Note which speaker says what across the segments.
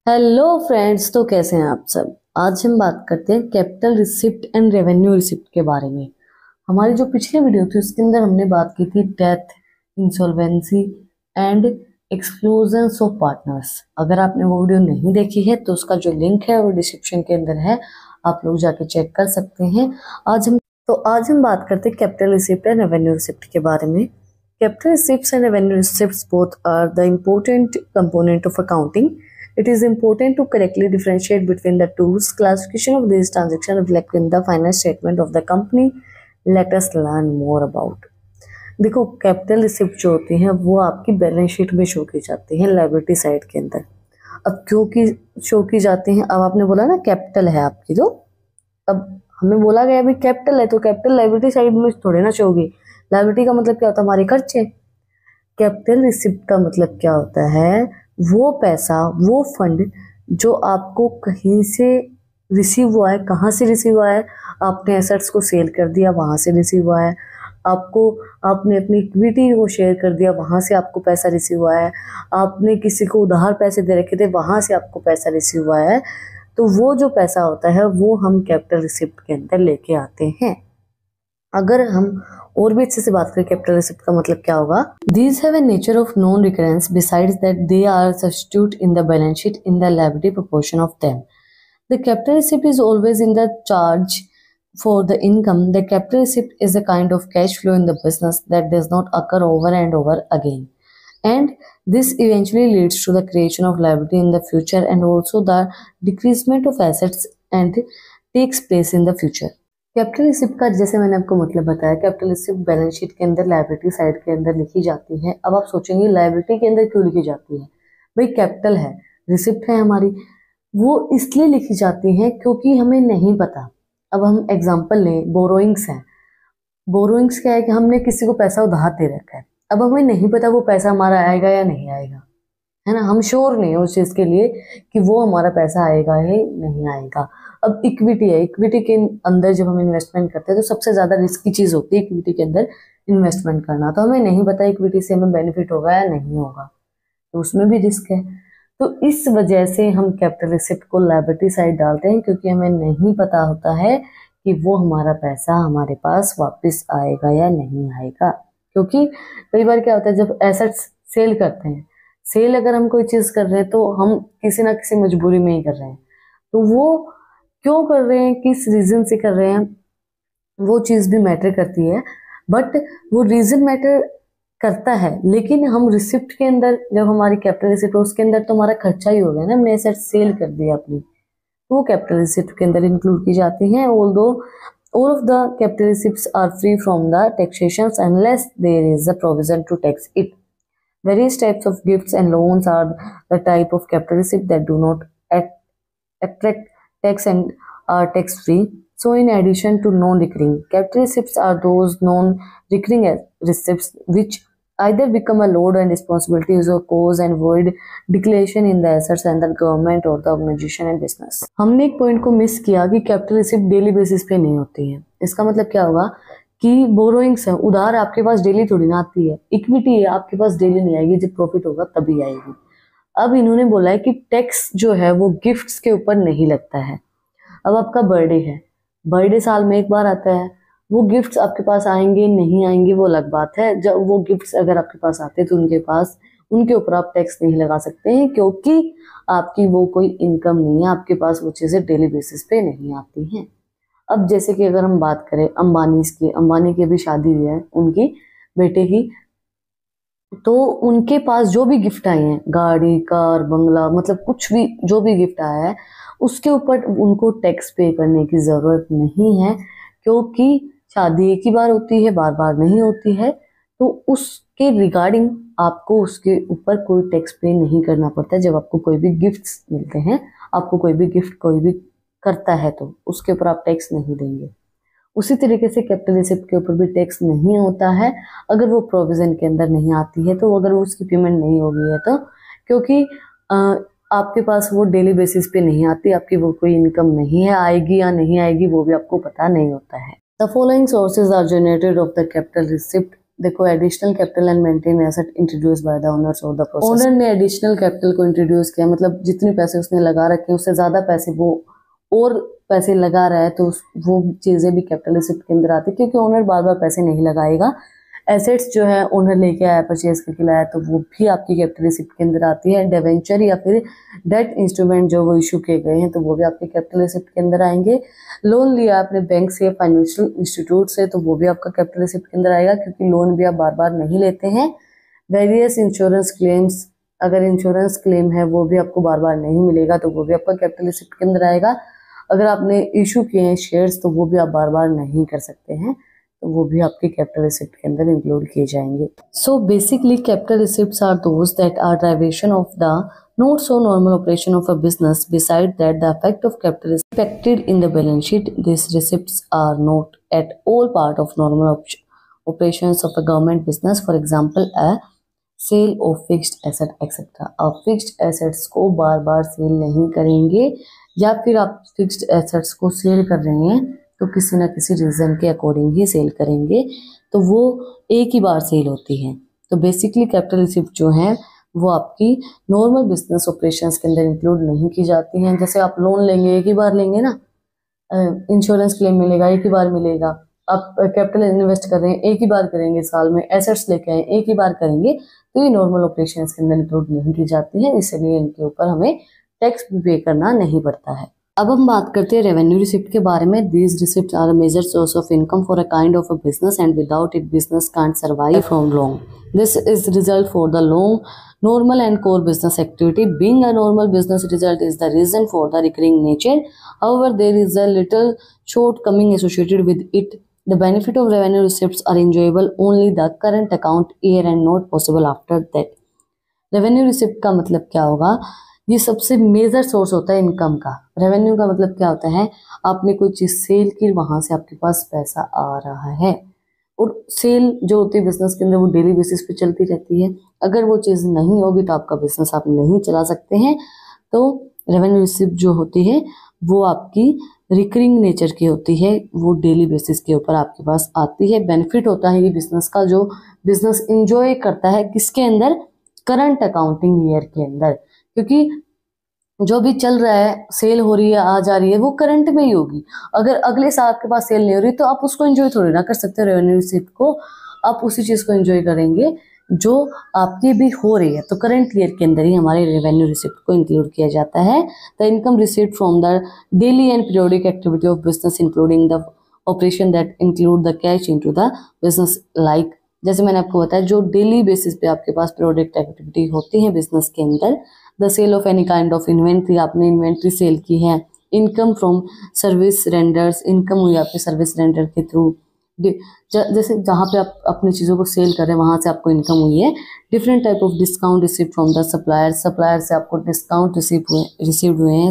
Speaker 1: Hello friends, तो कैसे हैं आप सब। आज हम बात करते हैं capital receipt and revenue receipt के बारे में। हमारी जो पिछली वीडियो थी उसके अंदर हमने बात की थी death, insolvency and exclusions of partners. अगर आपने वो वीडियो नहीं देखी है तो उसका जो लिंक है वो डिस्क्रिप्शन के अंदर है, आप लोग जाके चेक कर सकते हैं। आज हम बात करते हैं capital receipt and revenue receipt के बारे में। Capital receipts and revenue receipts both are the important component of accounting. It is important to correctly differentiate between the two. Classification of these transactions reflect in the final statement of the company. Let us learn more about. देखो, capital receipt जो होती हैं वो आपकी balance sheet में show की जाती हैं, लायबिलिटी साइड के अंदर। अब क्यों की शो की जाती हैं? अब आपने बोला ना कैपिटल है आपकी, तो अब हमें बोला गया अभी कैपिटल है तो कैपिटल लायबिलिटी साइड में थोड़े ना शो होगी। लायबिलिटी का मतलब क्या होता है? हमारे खर्चे। कैपिटल रिसिप्ट का मतलब क्या होता है? वो पैसा, वो फंड जो आपको कहीं से रिसीव हुआ है। कहाँ से रिसीव हुआ है? आपने एसेट्स को सेल कर दिया, वहां से रिसीव हुआ है। आपने अपनी इक्विटी को शेयर कर दिया, वहां से आपको पैसा रिसीव हुआ है। आपने किसी को उधार पैसे दे रखे थे, वहां से आपको पैसा रिसीव हुआ है। तो वो जो पैसा होता है वो हम कैपिटल रिसिप्ट के अंदर लेके आते हैं। अगर हम और भी अच्छे से बात करें कैपिटल रिसिप्ट का मतलब क्या होगा? These have a nature of non-recurrence besides that they are substitute in the balance sheet in the liability proportion of them. The capital receipt is always in the charge for the income. The capital receipt is a kind of cash flow in the business that does not occur over and over again. And this eventually leads to the creation of liability in the future and also the decreasement of assets and takes place in the future. Capital receipt का जैसे मैंने आपको मतलब बताया, capital receipt balance sheet के अंदर liability side के अंदर लिखी जाती है। अब आप सोचेंगे लायबिलिटी के अंदर क्यों लिखी जाती है? भाई कैपिटल है, रिसिप्ट है हमारी, वो इसलिए लिखी जाती है क्योंकि हमें नहीं पता। अब हम एग्जांपल लें, बोरोइंग्स है। बोरोइंग्स क्या है कि हमने किसी को पैसा उधार दे रखा है। अब हमें नहीं पता वो पैसा हमारा आएगा या नहीं आएगा, है ना। हम श्योर नहीं है उस चीज के लिए कि वो हमारा पैसा आएगा या नहीं आएगा। अब इक्विटी है, इक्विटी के अंदर जब हम इन्वेस्टमेंट करते हैं तो सबसे ज्यादा रिस्की चीज होती है इक्विटी के अंदर इन्वेस्टमेंट करना। तो हमें नहीं पता इक्विटी से हमें बेनिफिट होगा या नहीं होगा, तो उसमें भी रिस्क है। तो इस वजह से हम कैपिटल रिसिप्ट को लायबिलिटी साइड डालते हैं, क्योंकि हमें नहीं पता होता है कि वो हमारा पैसा हमारे पास वापस आएगा या नहीं आएगा। क्योंकि कई बार क्या होता है, जब एसेट्स सेल करते हैं, सेल अगर हम कोई चीज कर रहे हैं तो हम किसी ना किसी मजबूरी में ही कर रहे हैं। तो वो क्यों कर रहे हैं, किस रीजन से कर रहे हैं, वो चीज भी मैटर करती है। बट वो रीजन मैटर करता है, लेकिन हम रिसिप्ट के अंदर, जब हमारी कैपिटल रिसिप्ट उसके अंदर तो हमारा खर्चा ही हो गया ना, हमने एसेट सेल कर दिया अपनी, तो वो कैपिटल रिसिप्ट के अंदर इंक्लूड की जाती हैं। Although all of the capital receipts are free from the taxations unless there is a provision to tax it. Various types of gifts and loans are the type of capital receipt that do not attract tax and are tax free. So in addition to non-recurring, capital receipts are those non-recurring receipts which either become a load and responsibilities or cause and void declaration in the assets and the government or the organization and business. हमने एक point को miss किया कि capital receipt daily basis पे नहीं होती है। इसका मतलब क्या होगा कि बोरोइंग्स है, उधार आपके पास डेली थोड़ी ना आती है। इक्विटी है, आपके पास डेली नहीं आएगी, जब प्रॉफिट होगा तभी आएगी। अब इन्होंने बोला है कि टैक्स जो है वो गिफ्ट्स के ऊपर नहीं लगता है। अब आपका बर्थडे है, बर्थडे साल में एक बार आता है, वो गिफ्ट्स आपके पास आएंगे नहीं आएंगे वो अलग बात है। जब वो गिफ्ट्स अगर आपके पास आते हैं तो उनके ऊपर आप टैक्स नहीं लगा सकते हैं, क्योंकि आपकी वो कोई इनकम नहीं है, आपके पास वो चीजें डेली बेसिस पे नहीं आती हैं। अब जैसे कि अगर हम बात करें अंबानी की भी शादी हुई है उनकी बेटे की, तो उनके पास जो भी गिफ्ट आए हैं, गाड़ी, कार, बंगला, मतलब कुछ भी जो भी गिफ्ट आया है उसके ऊपर उनको टैक्स पे करने की जरूरत नहीं है, क्योंकि शादी एक ही बार होती है, बार बार नहीं होती है। तो उसके रिगार्डिंग आपको उसके ऊपर कोई टैक्स पे नहीं करना पड़ता है। जब आपको कोई भी गिफ्ट्स मिलते हैं, आपको कोई भी गिफ्ट कोई भी करता है तो उसके ऊपर आप टैक्स नहीं देंगे। उसी तरीके से कैपिटल रिसिप्ट के ऊपर भी टैक्स नहीं होता है अगर वो प्रोविजन के अंदर नहीं आती है, तो अगर उसकी पेमेंट नहीं होगी है तो, क्योंकि आपके पास वो डेली बेसिस पे नहीं आती, आपकी वो कोई इनकम नहीं है, आएगी या नहीं आएगी वो भी आपको पता नहीं होता है। The following sources are generated of the capital receipt देखो additional capital and maintain asset introduce by the owners of the process. Owner ने एडिशनल कैपिटल को इंट्रोड्यूस किया, मतलब जितने पैसे उसने लगा रखे उससे ज्यादा पैसे वो और पैसे लगा रहा है, तो वो चीजें भी कैपिटल रिसिप्ट के अंदर आती है, क्योंकि ओनर बार बार पैसे नहीं लगाएगा। एसेट्स जो है ओनर लेके आया, परचेज करके लाया, तो वो भी आपकी कैपिटल रिसिप्ट के अंदर आती है। डिवेंचर या फिर डेट इंस्ट्रूमेंट जो वो इशू किए गए हैं, तो वो भी आपके कैपिटल रिसिप्ट के अंदर आएंगे। लोन लिया आपने बैंक से, फाइनेंशियल इंस्टीट्यूट से, तो वो भी आपका कैपिटल रिसिप्ट के अंदर आएगा, क्योंकि लोन भी आप बार बार नहीं लेते हैं। वेरियस इंश्योरेंस क्लेम्स, अगर इंश्योरेंस क्लेम है वो भी आपको बार बार नहीं मिलेगा, तो वो भी आपका कैपिटल रिसिप्ट के अंदर आएगा। अगर आपने इशू किए हैं शेयर्स, तो वो भी आप बार बार नहीं कर सकते हैं, तो वो भी आपके कैपिटल रिसिप्ट के अंदर इंक्लूड किए जाएंगे। So basically capital receipts are those that are derivation of the not so normal operation of a business. Beside that, the effect of capital is reflected in the balance sheet. These receipts are not at all part of normal operations of a government business. For example, a sale of fixed asset etc. आप fixed assets को बार बार cell नहीं करेंगे, या फिर आप fixed assets को cell कर रहे हैं तो किसी ना किसी रीजन के अकॉर्डिंग ही सेल करेंगे, तो वो एक ही बार सेल होती है। तो बेसिकली कैपिटल रिसिप्ट जो है वो आपकी नॉर्मल बिजनेस ऑपरेशंस के अंदर इंक्लूड नहीं की जाती हैं। जैसे आप लोन लेंगे एक ही बार लेंगे ना, इंश्योरेंस क्लेम मिलेगा एक ही बार मिलेगा, आप कैपिटल इन्वेस्ट कर रहे हैं एक ही बार करेंगे, साल में एसेट्स लेके आए एक ही बार करेंगे, तो ये नॉर्मल ऑपरेशंस के अंदर इंक्लूड नहीं की जाती है, इसलिए इनके ऊपर हमें टैक्स भी पे करना नहीं पड़ता है। अब हम बात करते हैं रेवेन्यू रिसिप्ट के बारे में। These receipt are major source of income for a kind of a business and without it business can't survive from long. This is result for the long normal and core business activity. Being a normal business result is the reason for the recurring nature. However, there is a little shortcoming associated with it. The benefit of revenue receipts are enjoyable only the current account year and not possible after that. Revenue receipt का मतलब क्या होगा? ये सबसे major source होता है income का। Revenue का मतलब क्या होता है? आपने कोई चीज सेल की, वहां से आपके पास पैसा आ रहा है, और सेल जो होती है बिजनेस के अंदर वो डेली बेसिस पे चलती रहती है। अगर वो चीज़ नहीं होगी तो आपका बिजनेस आप नहीं चला सकते हैं। तो रेवेन्यू रिसिप्ट जो होती है वो आपकी रिकरिंग नेचर की होती है, वो डेली बेसिस के ऊपर आपके पास आती है। बेनिफिट होता है ये बिजनेस का, जो बिजनेस इंजॉय करता है किसके अंदर? करंट अकाउंटिंग ईयर के अंदर, क्योंकि जो भी चल रहा है, सेल हो रही है, आ जा रही है, वो करंट में ही होगी। अगर अगले साल आपके पास सेल नहीं हो रही तो आप उसको एंजॉय थोड़ी ना कर सकते हो। रेवेन्यू रिसिप्ट को आप उसी चीज को एंजॉय करेंगे जो आपकी भी हो रही है। तो करंट ईयर के अंदर ही हमारे रेवेन्यू रिसिप्ट को इंक्लूड किया जाता है। The income receipt from the daily and periodic activity of business including the operation that include the cash into the business, like जैसे मैंने आपको बताया, जो डेली बेसिस पे आपके पास पीरियोडिक एक्टिविटी होती है बिजनेस के अंदर। The sale of any kind of inventory, आपने इन्वेंट्री सेल की है। Income from service renders, income हुई आपके सर्विस रेंडर के थ्रू, जैसे जहाँ पे आप अपनी चीज़ों को सेल कर रहे हैं वहाँ से आपको इनकम हुई है। Different type of discount receive from the supplier, supplier से आपको डिस्काउंट रिसीव हुए हैं,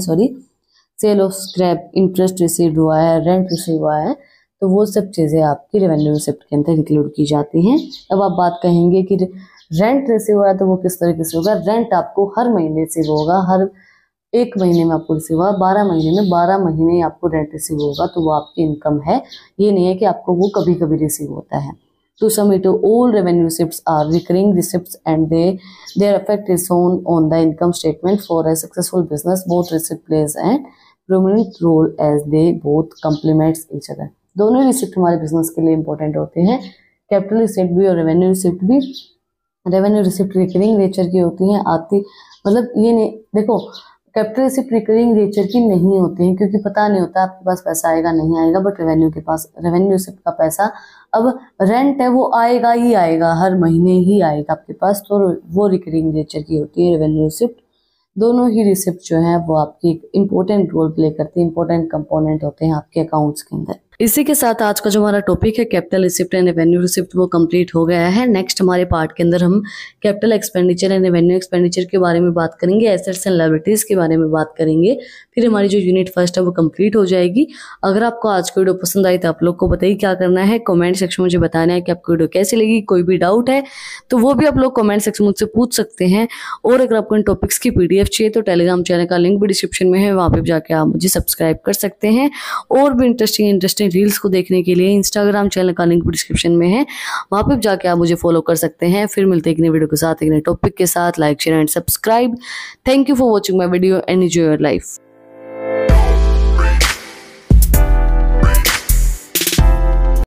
Speaker 1: sale of scrap, interest receive हुआ है, रेंट रिसीव हुआ है, तो वो सब चीज़ें आपकी रेवेन्यू रिसिप्ट के अंदर इंक्लूड की जाती हैं। अब आप बात कहेंगे कि रेंट रिसीव हुआ है तो वो किस तरीके से होगा? रेंट आपको हर महीने रिसीव होगा, हर एक महीने में आपको रिसीव होगा, 12 महीने में 12 महीने आपको रेंट रिसीव होगा, तो वो आपकी इनकम है। ये नहीं है कि आपको वो कभी कभी रिसीव होता है। To sum it, all revenue receipts are recurring receipts and their effect is shown on the income statement. For a successful business, both receipt plays a prominent role as they both complements each other. दोनों receipt हमारे business के लिए important होते हैं, capital receipt भी और revenue receipt भी। Revenue receipt recurring nature की होती हैं, आती मतलब ये नहीं, देखो कैपिटल रिसिप्ट रिकरिंग नेचर की नहीं होती हैं क्योंकि पता नहीं होता आपके पास पैसा आएगा नहीं आएगा, बट रेवेन्यू रिसिप्ट का पैसा, अब रेंट है वो आएगा ही आएगा, हर महीने ही आएगा आपके पास, तो वो रिकरिंग नेचर की होती है रेवेन्यू रिसिप्ट। दोनों ही रिसिप्ट जो है वो आपकी एक इम्पोर्टेंट रोल प्ले करती है, इंपॉर्टेंट कंपोनेंट होते हैं आपके अकाउंट्स के अंदर। इसी के साथ आज का जो हमारा टॉपिक है capital receipt and revenue receipt वो कंप्लीट हो गया है। नेक्स्ट हमारे पार्ट के अंदर हम capital expenditure and revenue expenditure के बारे में बात करेंगे, एसेट्स एंड लायबिलिटीज के बारे में बात करेंगे, फिर हमारी जो यूनिट फर्स्ट है वो कंप्लीट हो जाएगी। अगर आपको आज की वीडियो पसंद आई तो आप लोग को बताइए क्या करना है, कमेंट सेक्शन में मुझे बताना है कि आपको वीडियो कैसी लगी। कोई भी डाउट है तो वो भी आप लोग कमेंट सेक्शन में मुझसे पूछ सकते हैं, और अगर आपको इन टॉपिक्स की PDF चाहिए तो टेलीग्राम चैनल का लिंक भी डिस्क्रिप्शन में है, वहाँ पे जाके आप मुझे सब्सक्राइब कर सकते हैं। और भी इंटरेस्टिंग इंटरेस्टिंग रील्स को देखने के लिए इंस्टाग्राम चैनल का लिंक डिस्क्रिप्शन में है, वहाँ पे जाके आप मुझे फॉलो कर सकते हैं। फिर मिलते हैं एक नई वीडियो के साथ, एक नए टॉपिक के साथ। Like share and subscribe. Thank you for watching my video and enjoy your life.